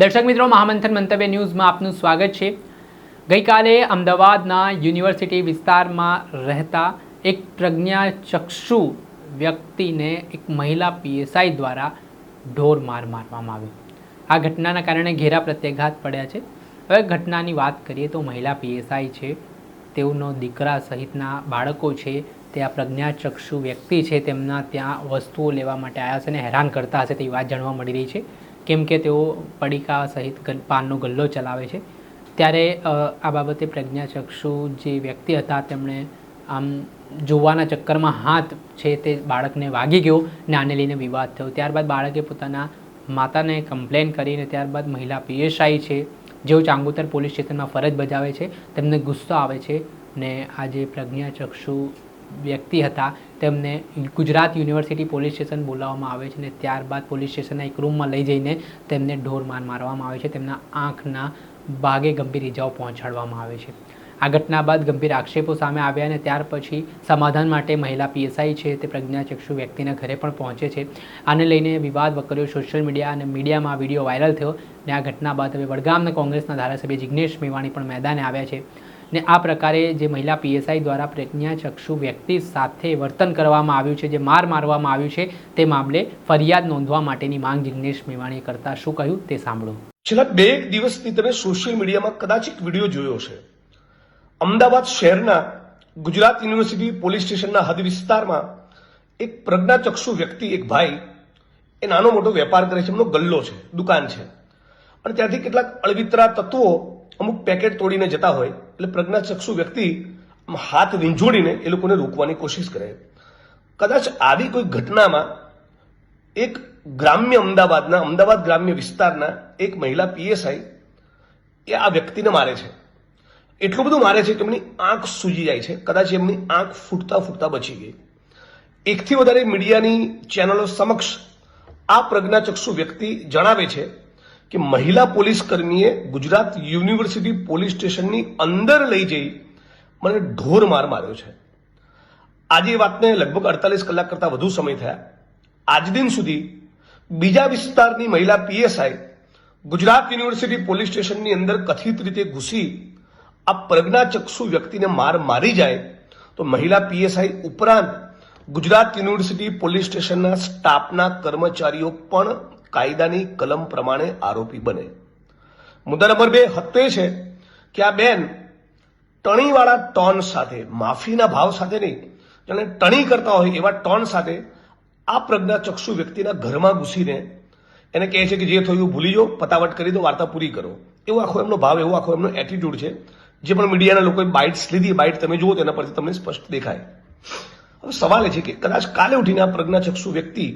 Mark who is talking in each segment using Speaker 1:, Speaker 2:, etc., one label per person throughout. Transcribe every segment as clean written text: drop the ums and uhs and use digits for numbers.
Speaker 1: દર્શક મિત્રો, મહામંથન મંતવ્ય ન્યૂઝમાં આપનું સ્વાગત છે। ગઈકાલે અમદાવાદના યુનિવર્સિટી વિસ્તારમાં રહેતા એક પ્રજ્ઞાચક્ષુ વ્યક્તિને એક મહિલા પીએસઆઈ દ્વારા ઢોર માર મારવામાં આવ્યો। આ ઘટનાના કારણે ઘેરા પ્રત્યાઘાત પડ્યા છે। હવે ઘટનાની વાત કરીએ તો મહિલા પીએસઆઈ છે, તેઓનો દીકરા સહિતના બાળકો છે, તે આ પ્રજ્ઞાચક્ષુ વ્યક્તિ છે તેમના ત્યાં વસ્તુઓ લેવા માટે આવ્યા છે અને હેરાન કરતા હશે તેવી વાત જાણવા મળી રહી છે, કેમ કે તેઓ પડીકા સહિત પાનનો ગલ્લો ચલાવે છે। ત્યારે આ બાબતે પ્રજ્ઞાચક્ષુ જે વ્યક્તિ હતા તેમણે આમ જોવાના ચક્કરમાં હાથ છે તે બાળકને વાગી ગયો અને આને લઈને વિવાદ થયો। ત્યારબાદ બાળકે પોતાના માતાને કમ્પ્લેન કરીને ત્યારબાદ મહિલા પીએસઆઈ છે જેઓ ચાંગોતર પોલીસ સ્ટેશનમાં ફરજ બજાવે છે તેમને ગુસ્સો આવે છે ને આ જે પ્રજ્ઞાચક્ષુ વ્યક્તિ હતા તેમને ગુજરાત યુનિવર્સિટી પોલીસ સ્ટેશન બોલાવવામાં આવે છે અને ત્યારબાદ પોલીસ સ્ટેશનના એક રૂમમાં લઈ જઈને તેમને ઢોર માર મારવામાં આવે છે। તેમના આંખના ભાગે ગંભીર ઇજાઓ પહોંચાડવામાં આવે છે। આ ઘટના બાદ ગંભીર આક્ષેપો સામે આવ્યા અને ત્યાર પછી સમાધાન માટે મહિલા પીએસઆઈ છે તે પ્રજ્ઞાચક્ષુ વ્યક્તિના ઘરે પણ પહોંચે છે। આને લઈને વિવાદ વકર્યો સોશિયલ મીડિયા અને મીડિયામાં વિડીયો વાયરલ થયો અને આ ઘટના બાદ હવે વડગામના કોંગ્રેસના ધારાસભ્ય જિગ્નેશ મેવાણી પણ મેદાને આવ્યા છે ને આ પ્રકારે જે મહિલા પીએસઆઈ દ્વારા પ્રજ્ઞાચક્ષુ વ્યક્તિ સાથે વર્તન કરવામાં આવ્યું છે, જે માર મારવામાં આવ્યું છે, તે મામલે ફરિયાદ નોંધવા માટેની માંગ જિગ્નેશ મેવાણીએ કરતા શું કહ્યું તે સાંભળો।
Speaker 2: છેલ્લા 2 દિવસથી તમે સોશિયલ મીડિયામાં કદાચ એક વિડીયો જોયો છે। અમદાવાદ શહેરના ગુજરાત યુનિવર્સિટી પોલીસ સ્ટેશનના હદ વિસ્તારમાં એક પ્રજ્ઞાચક્ષુ વ્યક્તિ, એક ભાઈ, એ નાનો મોટો વેપાર કરે છે, એમનો ગલ્લો છે, દુકાન છે, અને ત્યાંથી કેટલાક અળવિતરા તત્વો અમુક પેકેટ તોડીને જતા હોય એટલે પ્રજ્ઞાચક્ષુ વ્યક્તિ હાથ વીંઝોડીને એ લોકોને રોકવાની કોશિશ કરે। કદાચ આવી કોઈ ઘટનામાં એક અમદાવાદ ગ્રામ્ય વિસ્તારના એક મહિલા પીએસઆઈ એ આ વ્યક્તિને મારે છે। એટલું બધું મારે છે કે એમની આંખ સૂજી જાય છે, કદાચ એમની આંખ ફૂટતા બચી ગઈ। એકથી વધારે મીડિયાની ચેનલો સમક્ષ આ પ્રજ્ઞાચક્ષુ વ્યક્તિ જણાવે છે કે મહિલા પોલીસ કર્મીએ ગુજરાત યુનિવર્સિટી પોલીસ સ્ટેશનની અંદર લઈ જઈ મને ઢોર માર માર્યો છે। આજે વાતને લગભગ 48 કલાક કરતા વધુ સમય થયા। આજ દિન સુધી બીજા વિસ્તારની મહિલા પીએસઆઈ ગુજરાત યુનિવર્સિટી પોલીસ સ્ટેશનની અંદર કથિત રીતે ઘૂસી આ પ્રજ્ઞાચક્ષુ વ્યક્તિને માર મારી જાય તો મહિલા પીએસઆઈ ઉપરાંત ગુજરાત યુનિવર્સિટી પોલીસ સ્ટેશનના સ્ટાફના કર્મચારીઓ પણ કાયદાની કલમ પ્રમાણે આરોપી બને। મુદ્દા નંબર 2 હત્તો એ છે કે આ બેન ટણીવાળા ટોન સાથે, માફીના ભાવ સાથે નહીં, જાણે ટણી કરતા હોય એવા ટોન સાથે આ પ્રજ્ઞાચક્ષુ વ્યક્તિના ઘરમાં ઘૂસીને એને કહે છે કે જે થયું ભૂલી જાઓ, પતાવટ કરી દો, વાર્તા પૂરી કરો। એવો આખો એમનો ભાવ, એવો આખો એમનો એટીટ્યુડ છે। જે પણ મીડિયાના લોકોએ બાઇટ્સ લીધી, બાઇટ તમે જુઓ તેના પરથી તમને સ્પષ્ટ દેખાય। હવે સવાલ એ છે કે કદાચ કાલે ઉઠીને આ પ્રજ્ઞાચક્ષુ વ્યક્તિ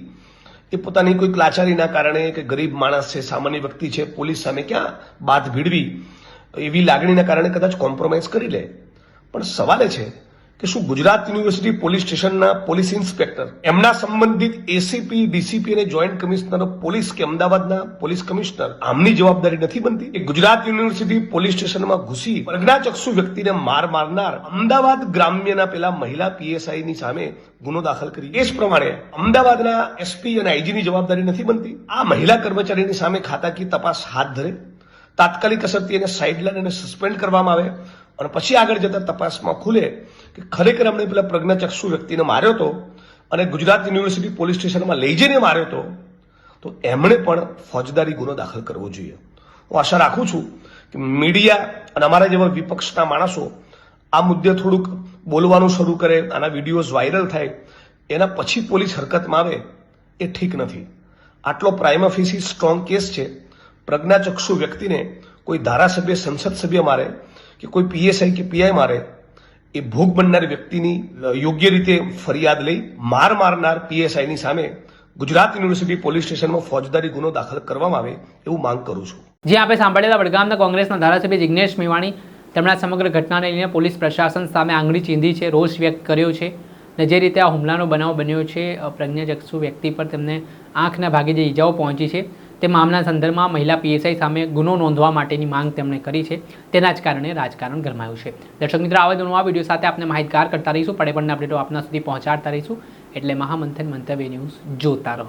Speaker 2: એ પોતાની કોઈ લાચારીના કારણે કે ગરીબ માણસ છે, સામાન્ય વ્યક્તિ છે, પોલીસ સામે ક્યાં બાત ભીડવી એવી લાગણીના કારણે કદાચ કોમ્પ્રોમાઇઝ કરી લે। પણ સવાલ એ છે કે શું ગુજરાત યુનિવર્સિટી પોલીસ સ્ટેશનના પોલીસ ઇન્સ્પેક્ટર, એમના સંબંધિત એસીપી, ડીસીપી અને જોઈન્ટ કમિશનર ઓફ પોલીસ કે અમદાવાદના પોલીસ કમિશનર, આમની જવાબદારી નથી બનતી કે ગુજરાત યુનિવર્સિટી પોલીસ સ્ટેશનમાં ઘૂસી પ્રજ્ઞાચક્ષુ વ્યક્તિને માર મારનાર અમદાવાદ ગ્રામ્યના પેલા મહિલા પીએસઆઈ ની સામે ગુનો દાખલ કરી? એ જ પ્રમાણે અમદાવાદના એસપી અને આઈજીની જવાબદારી નથી બનતી આ મહિલા કર્મચારીની સામે ખાતાકીય તપાસ હાથ ધરે, તાત્કાલિક અસરથી એને સાઇડલાઇન અને સસ્પેન્ડ કરવામાં આવે અને પછી આગળ જતા તપાસમાં ખુલે કે ખરેખર અમને પેલા પ્રજ્ઞાચક્ષુ વ્યક્તિને માર્યો હતો અને ગુજરાત યુનિવર્સિટી પોલીસ સ્ટેશનમાં લઈ જઈને માર્યો હતો, તો એમણે પણ ફોજદારી ગુનો દાખલ કરવો જોઈએ। હું આશા રાખું છું કે મીડિયા અને અમારા જેવા વિપક્ષના માણસો આ મુદ્દે થોડુંક બોલવાનું શરૂ કરે, આના વિડીયોઝ વાયરલ થાય, એના પછી પોલીસ હરકતમાં આવે એ ઠીક નથી। આટલો પ્રાઇમા ફેસી સ્ટ્રોંગ કેસ છે। પ્રજ્ઞાચક્ષુ વ્યક્તિને કોઈ ધારાસભ્ય, સંસદ સભ્ય મારે કે કોઈ પીએસઆઈ કે પીઆઈ મારે, એ ભોગ બનનાર વ્યક્તિની યોગ્ય રીતે ફરિયાદ લઈ માર મારનાર પીએસઆઈની સામે ગુજરાત યુનિવર્સિટી પોલીસ સ્ટેશનમાં ફોજદારી ગુનો દાખલ કરવામાં આવે એવું માંગ કરું છું।
Speaker 1: જે આપણે સાંભળેલા વડગામના કોંગ્રેસના ધારાસભ્ય જિગ્નેશ મેવાણી તેમણે સમગ્ર ઘટનાને લઈને પોલીસ પ્રશાસન સામે આંગળી ચીંધી છે, રોષ વ્યક્ત કર્યો છે અને જે રીતે આ હુમલાનો બનાવ બન્યો છે, પ્રજ્ઞાચક્ષુ વ્યક્તિ પર તેમને આંખના ભાગે જે ઈજાઓ પહોંચી છે તે મામલા સંદર્ભમાં મહિલા પીએસઆઈ સામે ગુનો નોંધવા માટેની માંગ તેમણે કરી છે। તેના જ કારણે રાજકારણ ગરમાયું છે। દર્શક મિત્રો, આવા નવા વિડીયો સાથે આપણે માહિતગાર કરતા રહીશું, પડે પડના અપડેટો આપના સુધી પહોંચાડતા રહીશું, એટલે મહામંથન મંતવ્ય ન્યૂઝ જોતા રહો।